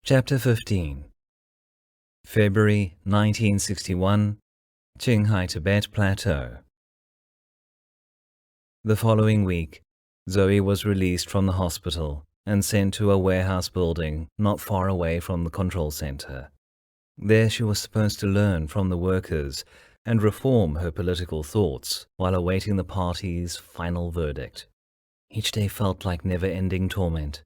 Chapter 15 February 1961, Qinghai-Tibet Plateau. The following week, Zoe was released from the hospital and sent to a warehouse building not far away from the control center. There she was supposed to learn from the workers and reform her political thoughts while awaiting the party's final verdict. Each day felt like never-ending torment.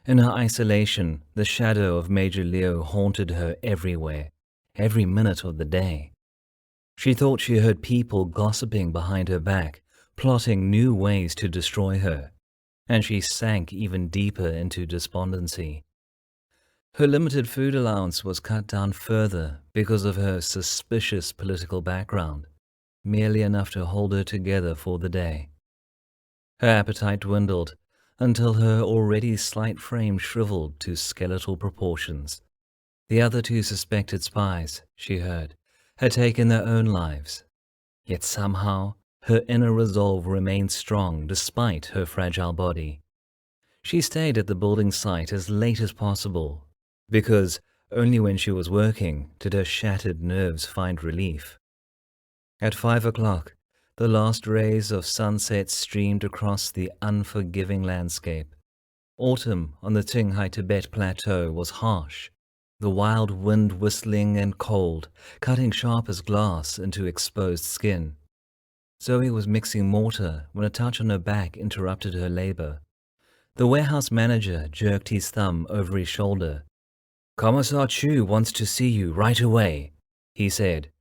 In her isolation, the shadow of Major Liu haunted her everywhere, every minute of the day. She thought she heard people gossiping behind her back, plotting new ways to destroy her, and she sank even deeper into despondency. Her limited food allowance was cut down further because of her suspicious political background, merely enough to hold her together for the day. Her appetite dwindled, until her already slight frame shriveled to skeletal proportions. The other two suspected spies, she heard, had taken their own lives. Yet somehow, her inner resolve remained strong despite her fragile body. She stayed at the building site as late as possible, because only when she was working did her shattered nerves find relief. At 5 o'clock, the last rays of sunset streamed across the unforgiving landscape. Autumn on the Qinghai-Tibet Plateau was harsh, the wild wind whistling and cold, cutting sharp as glass into exposed skin. Zoe was mixing mortar when a touch on her back interrupted her labor. The warehouse manager jerked his thumb over his shoulder. "Commissar Chu wants to see you right away," he said.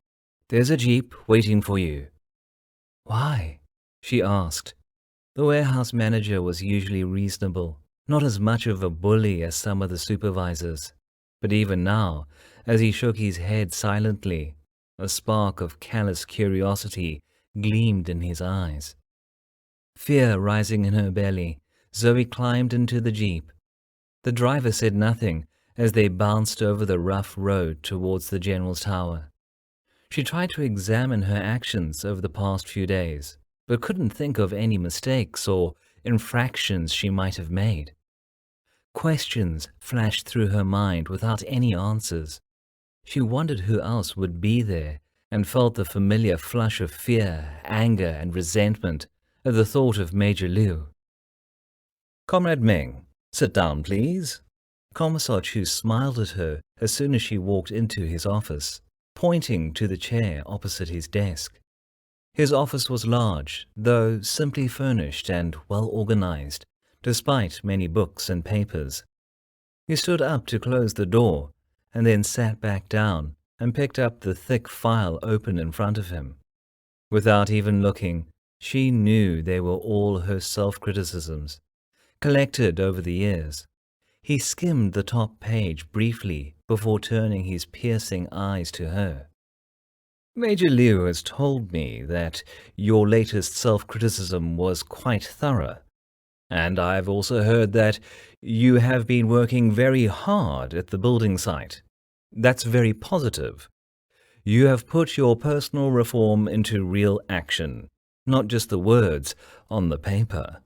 "There's a jeep waiting for you." "Why?" she asked. The warehouse manager was usually reasonable, not as much of a bully as some of the supervisors. But even now, as he shook his head silently, a spark of callous curiosity gleamed in his eyes. Fear rising in her belly, Zoe climbed into the jeep. The driver said nothing as they bounced over the rough road towards the general's tower. She tried to examine her actions over the past few days, but couldn't think of any mistakes or infractions she might have made. Questions flashed through her mind without any answers. She wondered who else would be there and felt the familiar flush of fear, anger, and resentment at the thought of Major Liu. "Comrade Meng, sit down, please." Commissar Chu smiled at her as soon as she walked into his office, pointing to the chair opposite his desk. His office was large, though simply furnished and well organized, despite many books and papers. He stood up to close the door, and then sat back down and picked up the thick file open in front of him. Without even looking, she knew they were all her self-criticisms, collected over the years. He skimmed the top page briefly before turning his piercing eyes to her. "Major Liu has told me that your latest self-criticism was quite thorough, and I've also heard that you have been working very hard at the building site. That's very positive. You have put your personal reform into real action, not just the words on the paper."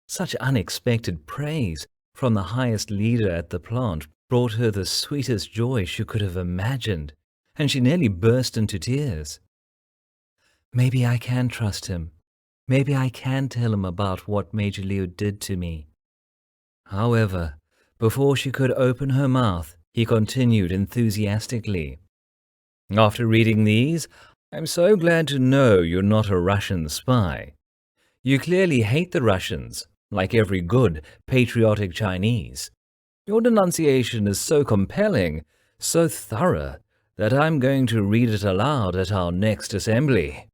Such unexpected praise from the highest leader at the plant brought her the sweetest joy she could have imagined, and she nearly burst into tears. Maybe I can trust him. Maybe I can tell him about what Major Liu did to me. However, before she could open her mouth, he continued enthusiastically. "After reading these, I'm so glad to know you're not a Russian spy. You clearly hate the Russians, like every good, patriotic Chinese. Your denunciation is so compelling, so thorough, that I'm going to read it aloud at our next assembly.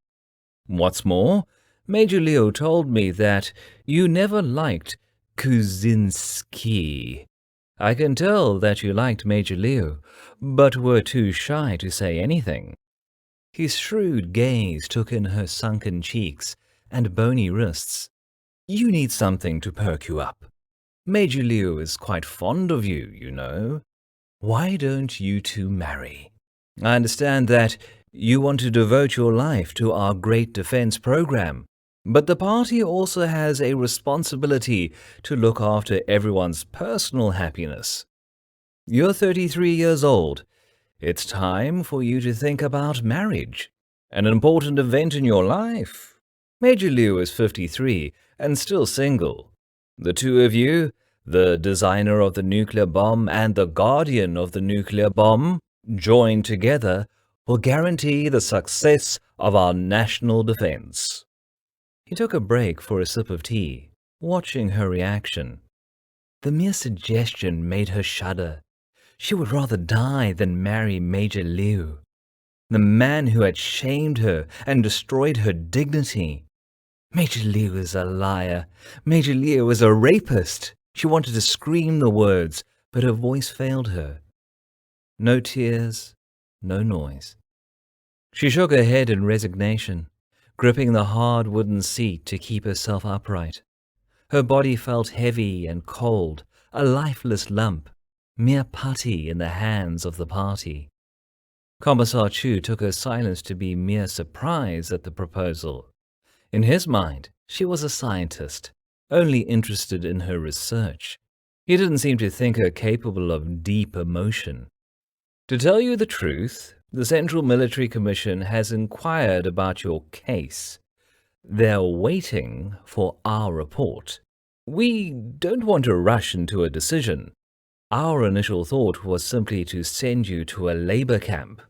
What's more, Major Liu told me that you never liked Kuczynski. I can tell that you liked Major Liu, but were too shy to say anything." His shrewd gaze took in her sunken cheeks and bony wrists. "You need something to perk you up. Major Liu is quite fond of you, you know. Why don't you two marry? I understand that you want to devote your life to our great defense program, but the party also has a responsibility to look after everyone's personal happiness. You're 33 years old. It's time for you to think about marriage, an important event in your life. Major Liu is 53 and still single. The two of you, the designer of the nuclear bomb and the guardian of the nuclear bomb, joined together will guarantee the success of our national defense. He took a break for a sip of tea, watching her reaction. The mere suggestion made her shudder. She would rather die than marry Major Liu, the man who had shamed her and destroyed her dignity. Major Liu is a liar. Major Liu is a rapist. She wanted to scream the words, but her voice failed her. No tears, no noise. She shook her head in resignation, gripping the hard wooden seat to keep herself upright. Her body felt heavy and cold, a lifeless lump, mere putty in the hands of the party. Commissar Chu took her silence to be mere surprise at the proposal. In his mind, she was a scientist, only interested in her research. He didn't seem to think her capable of deep emotion. To tell you the truth, the Central Military Commission has inquired about your case. They're waiting for our report. We don't want to rush into a decision. Our initial thought was simply to send you to a labor camp.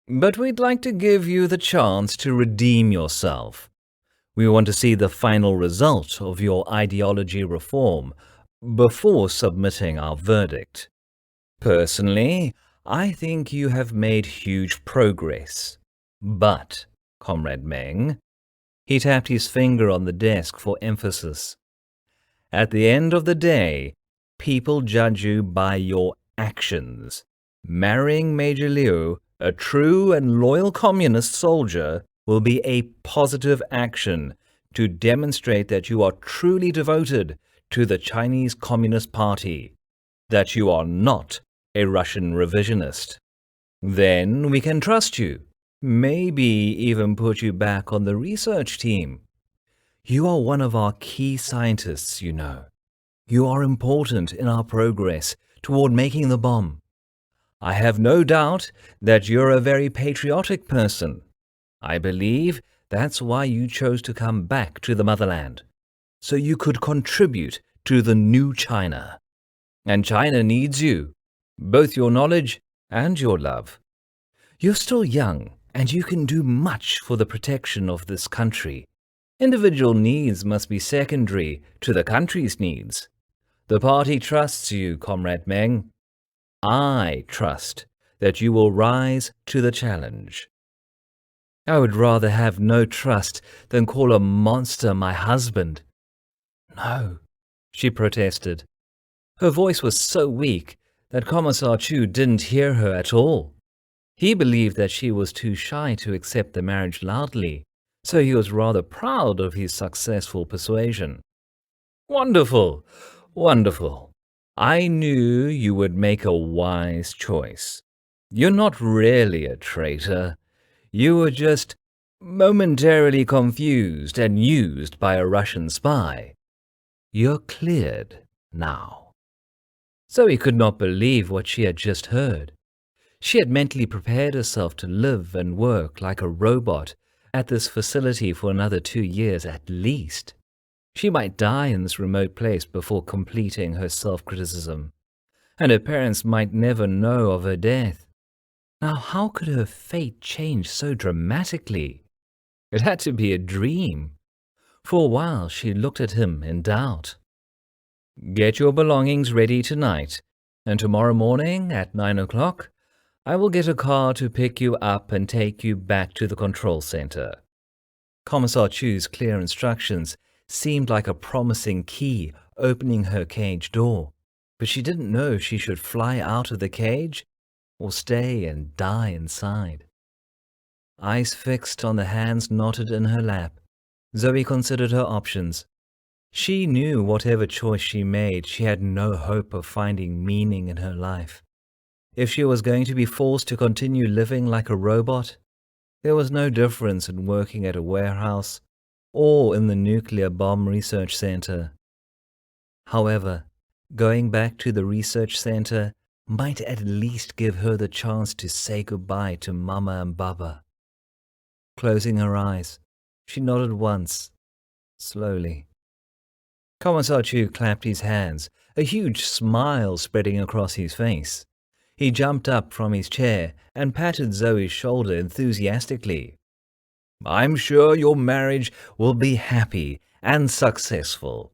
But we'd like to give you the chance to redeem yourself. We want to see the final result of your ideology reform before submitting our verdict. Personally, I think you have made huge progress. But, Comrade Meng, he tapped his finger on the desk for emphasis. At the end of the day, people judge you by your actions. Marrying Major Liu, a true and loyal communist soldier, will be a positive action to demonstrate that you are truly devoted to the Chinese Communist Party, that you are not a Russian revisionist. Then we can trust you, maybe even put you back on the research team. You are one of our key scientists, you know. You are important in our progress toward making the bomb. I have no doubt that you're a very patriotic person. I believe that's why you chose to come back to the motherland, so you could contribute to the new China. And China needs you, both your knowledge and your love. You're still young, and you can do much for the protection of this country. Individual needs must be secondary to the country's needs. The party trusts you, Comrade Meng. I trust that you will rise to the challenge. I would rather have no trust than call a monster my husband. No, she protested. Her voice was so weak that Commissar Chu didn't hear her at all. He believed that she was too shy to accept the marriage loudly, so he was rather proud of his successful persuasion. Wonderful, wonderful. I knew you would make a wise choice. You're not really a traitor. You were just momentarily confused and used by a Russian spy. You're cleared now. Zoe could not believe what she had just heard. She had mentally prepared herself to live and work like a robot at this facility for another 2 years at least. She might die in this remote place before completing her self-criticism, and her parents might never know of her death. Now, how could her fate change so dramatically? It had to be a dream. For a while, she looked at him in doubt. Get your belongings ready tonight, and tomorrow morning at 9 o'clock, I will get a car to pick you up and take you back to the control center. Commissar Chu's clear instructions seemed like a promising key opening her cage door, but she didn't know if she should fly out of the cage or stay and die inside. Eyes fixed on the hands knotted in her lap, Zoe considered her options. She knew whatever choice she made, she had no hope of finding meaning in her life. If she was going to be forced to continue living like a robot, there was no difference in working at a warehouse or in the nuclear bomb research center. However, going back to the research center might at least give her the chance to say goodbye to Mama and Baba. Closing her eyes, she nodded once, slowly. Commissar Chu clapped his hands, a huge smile spreading across his face. He jumped up from his chair and patted Zoe's shoulder enthusiastically. I'm sure your marriage will be happy and successful.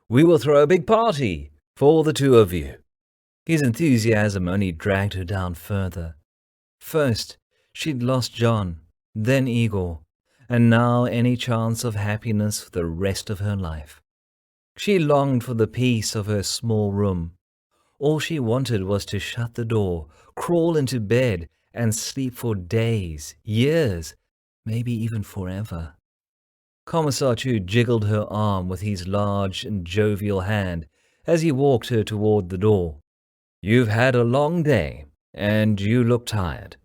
We will throw a big party for the two of you. His enthusiasm only dragged her down further. First, she'd lost John, then Igor, and now any chance of happiness for the rest of her life. She longed for the peace of her small room. All she wanted was to shut the door, crawl into bed, and sleep for days, years, maybe even forever. Commissar Chu jiggled her arm with his large and jovial hand as he walked her toward the door. You've had a long day, and you look tired.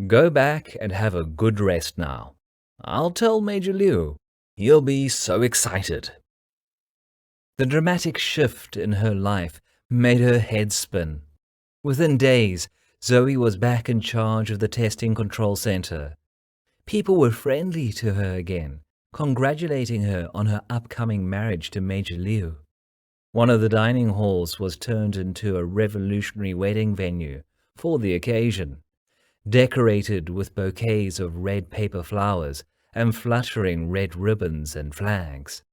Go back and have a good rest now. I'll tell Major Liu. He'll be so excited. The dramatic shift in her life made her head spin. Within days, Zoe was back in charge of the testing control center. People were friendly to her again, congratulating her on her upcoming marriage to Major Liu. One of the dining halls was turned into a revolutionary wedding venue for the occasion, decorated with bouquets of red paper flowers and fluttering red ribbons and flags.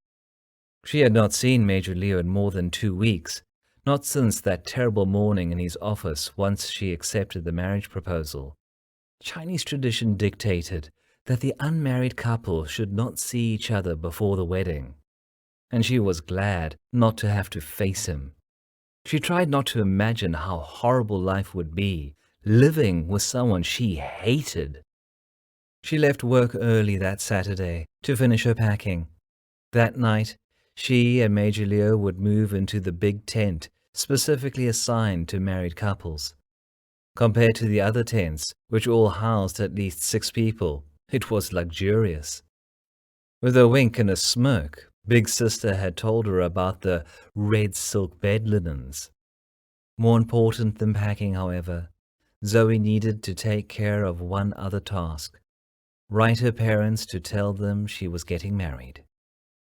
She had not seen Major Liu in more than 2 weeks, not since that terrible morning in his office once she accepted the marriage proposal. Chinese tradition dictated that the unmarried couple should not see each other before the wedding, and she was glad not to have to face him. She tried not to imagine how horrible life would be, living with someone she hated. She left work early that Saturday to finish her packing. That night, she and Major Liu would move into the big tent specifically assigned to married couples. Compared to the other tents, which all housed at least 6 people, it was luxurious. With a wink and a smirk, Big Sister had told her about the red silk bed linens. More important than packing, however, Zoe needed to take care of one other task: write her parents to tell them she was getting married.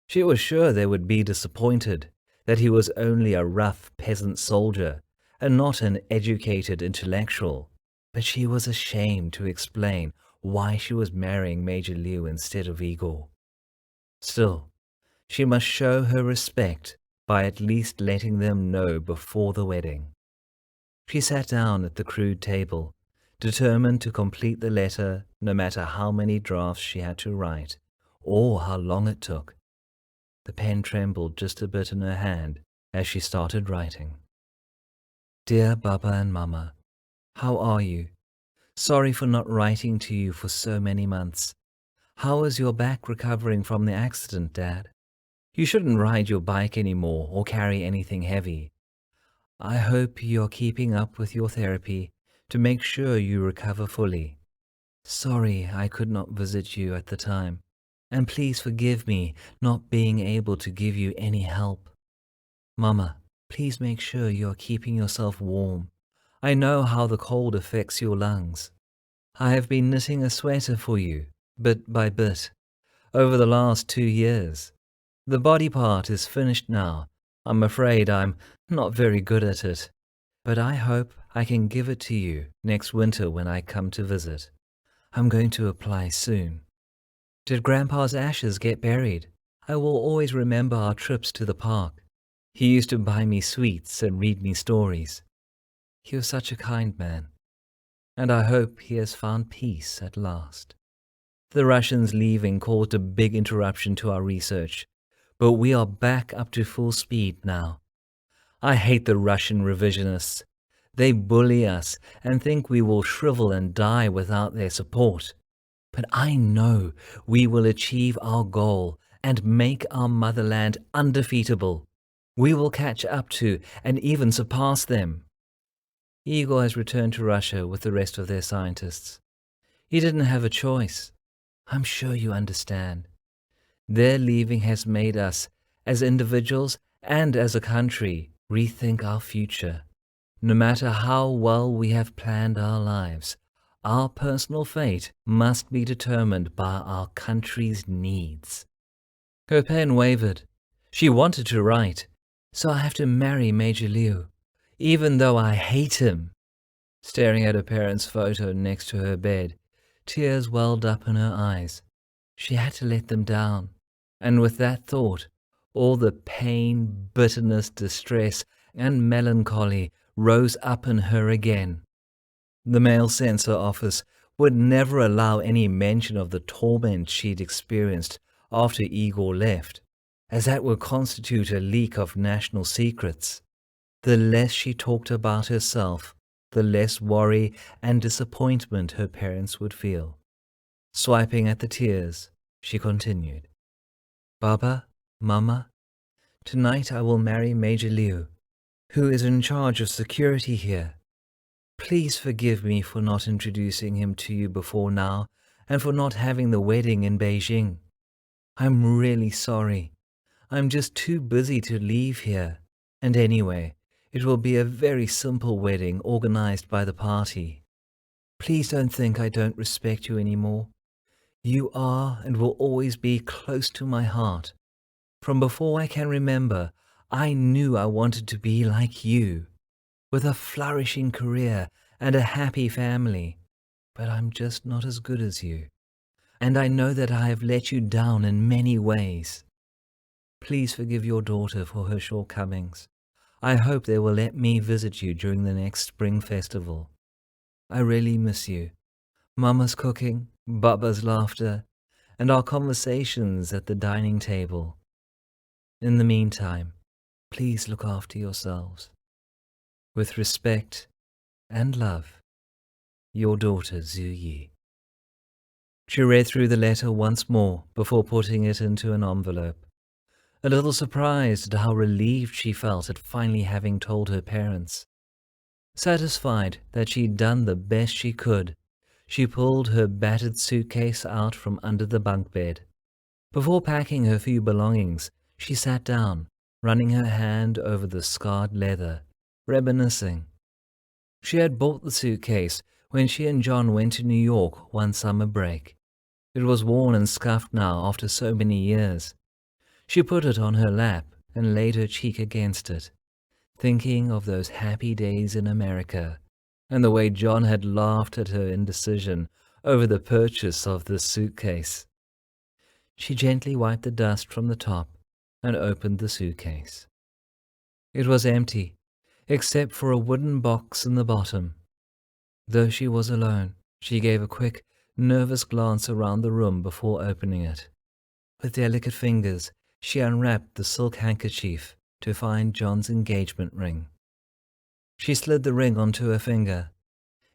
She was sure they would be disappointed, that he was only a rough peasant soldier and not an educated intellectual, but she was ashamed to explain why she was marrying Major Liu instead of Igor. Still, she must show her respect by at least letting them know before the wedding. She sat down at the crude table, determined to complete the letter no matter how many drafts she had to write, or how long it took. The pen trembled just a bit in her hand as she started writing. Dear Baba and Mama, how are you? Sorry for not writing to you for so many months. How is your back recovering from the accident, Dad? You shouldn't ride your bike anymore or carry anything heavy. I hope you're keeping up with your therapy to make sure you recover fully. Sorry I could not visit you at the time, and please forgive me not being able to give you any help. Mama, please make sure you're keeping yourself warm. I know how the cold affects your lungs. I have been knitting a sweater for you, bit by bit, over the last 2 years. The body part is finished now. I'm afraid I'm not very good at it, but I hope I can give it to you next winter when I come to visit. I'm going to apply soon. Did Grandpa's ashes get buried? I will always remember our trips to the park. He used to buy me sweets and read me stories. He was such a kind man, and I hope he has found peace at last. The Russians leaving caused a big interruption to our research, but we are back up to full speed now. I hate the Russian revisionists. They bully us and think we will shrivel and die without their support. But I know we will achieve our goal and make our motherland undefeatable. We will catch up to and even surpass them. Igor has returned to Russia with the rest of their scientists. He didn't have a choice. I'm sure you understand. Their leaving has made us, as individuals and as a country, rethink our future. No matter how well we have planned our lives, our personal fate must be determined by our country's needs." Her pen wavered. She wanted to write, "So I have to marry Major Liu, even though I hate him." Staring at her parents' photo next to her bed, tears welled up in her eyes. She had to let them down, and with that thought, all the pain, bitterness, distress, and melancholy rose up in her again. The mail censor office would never allow any mention of the torment she'd experienced after Igor left, as that would constitute a leak of national secrets. The less she talked about herself, the less worry and disappointment her parents would feel. Swiping at the tears, she continued, "Baba, Mama, tonight I will marry Major Liu, who is in charge of security here. Please forgive me for not introducing him to you before now and for not having the wedding in Beijing. I'm really sorry. I'm just too busy to leave here. And anyway, it will be a very simple wedding organized by the party. Please don't think I don't respect you anymore. You are and will always be close to my heart. From before I can remember, I knew I wanted to be like you, with a flourishing career and a happy family. But I'm just not as good as you. And I know that I have let you down in many ways. Please forgive your daughter for her shortcomings. I hope they will let me visit you during the next spring festival. I really miss you. Mama's cooking, Baba's laughter, and our conversations at the dining table. In the meantime, please look after yourselves. With respect and love, your daughter Zhu Yi." She read through the letter once more before putting it into an envelope, a little surprised at how relieved she felt at finally having told her parents. Satisfied that she'd done the best she could, she pulled her battered suitcase out from under the bunk bed. Before packing her few belongings, she sat down, running her hand over the scarred leather, reminiscing. She had bought the suitcase when she and John went to New York one summer break. It was worn and scuffed now after so many years. She put it on her lap and laid her cheek against it, thinking of those happy days in America and the way John had laughed at her indecision over the purchase of this suitcase. She gently wiped the dust from the top and opened the suitcase. It was empty, except for a wooden box in the bottom. Though she was alone, she gave a quick, nervous glance around the room before opening it. With delicate fingers, she unwrapped the silk handkerchief to find John's engagement ring. She slid the ring onto her finger.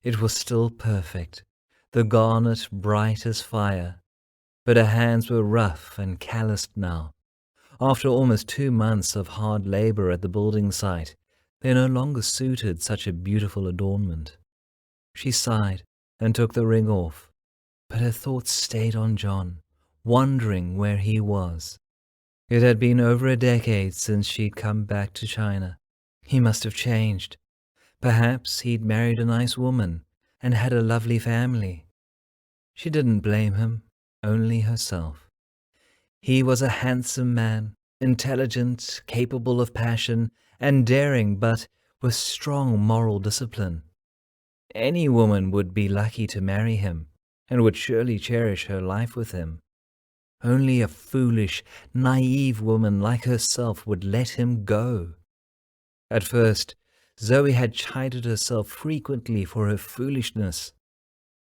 It was still perfect, the garnet bright as fire, but her hands were rough and calloused now. After almost 2 months of hard labor at the building site, they no longer suited such a beautiful adornment. She sighed and took the ring off, but her thoughts stayed on John, wondering where he was. It had been over a decade since she'd come back to China. He must have changed. Perhaps he'd married a nice woman and had a lovely family. She didn't blame him, only herself. He was a handsome man, intelligent, capable of passion, and daring, but with strong moral discipline. Any woman would be lucky to marry him, and would surely cherish her life with him. Only a foolish, naive woman like herself would let him go. At first, Zoe had chided herself frequently for her foolishness,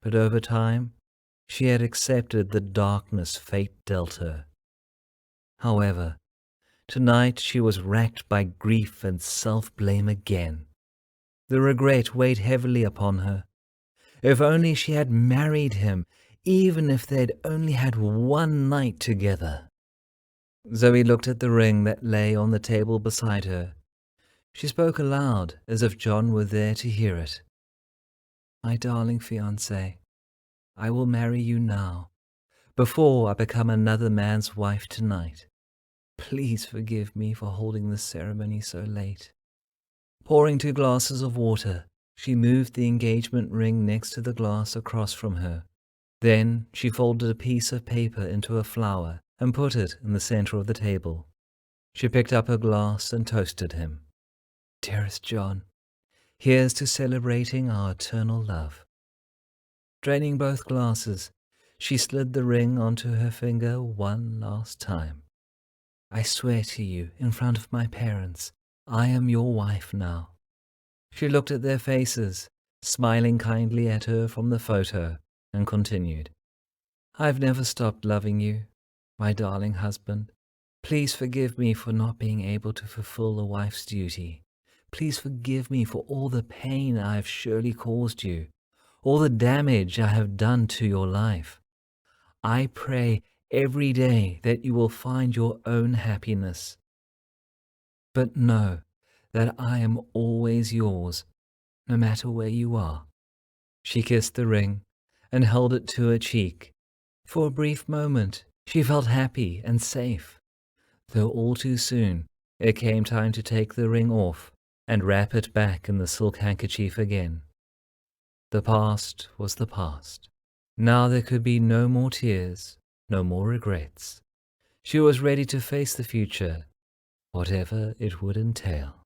but over time, she had accepted the darkness fate dealt her. However, tonight she was racked by grief and self-blame again. The regret weighed heavily upon her. If only she had married him, even if they'd only had one night together. Zoe looked at the ring that lay on the table beside her. She spoke aloud, as if John were there to hear it. "My darling fiancé, I will marry you now, before I become another man's wife tonight. Please forgive me for holding this ceremony so late. Pouring 2 glasses of water, she moved the engagement ring next to the glass across from her. Then she folded a piece of paper into a flower and put it in the center of the table. She picked up her glass and toasted him. "Dearest John, here's to celebrating our eternal love." Draining both glasses, she slid the ring onto her finger one last time. "I swear to you, in front of my parents, I am your wife now." She looked at their faces, smiling kindly at her from the photo, and continued, "I've never stopped loving you, my darling husband. Please forgive me for not being able to fulfill a wife's duty. Please forgive me for all the pain I have surely caused you, all the damage I have done to your life. I pray every day that you will find your own happiness. But know that I am always yours, no matter where you are." She kissed the ring and held it to her cheek. For a brief moment, she felt happy and safe, though all too soon it came time to take the ring off and wrap it back in the silk handkerchief again. The past was the past. Now there could be no more tears, no more regrets. She was ready to face the future, whatever it would entail.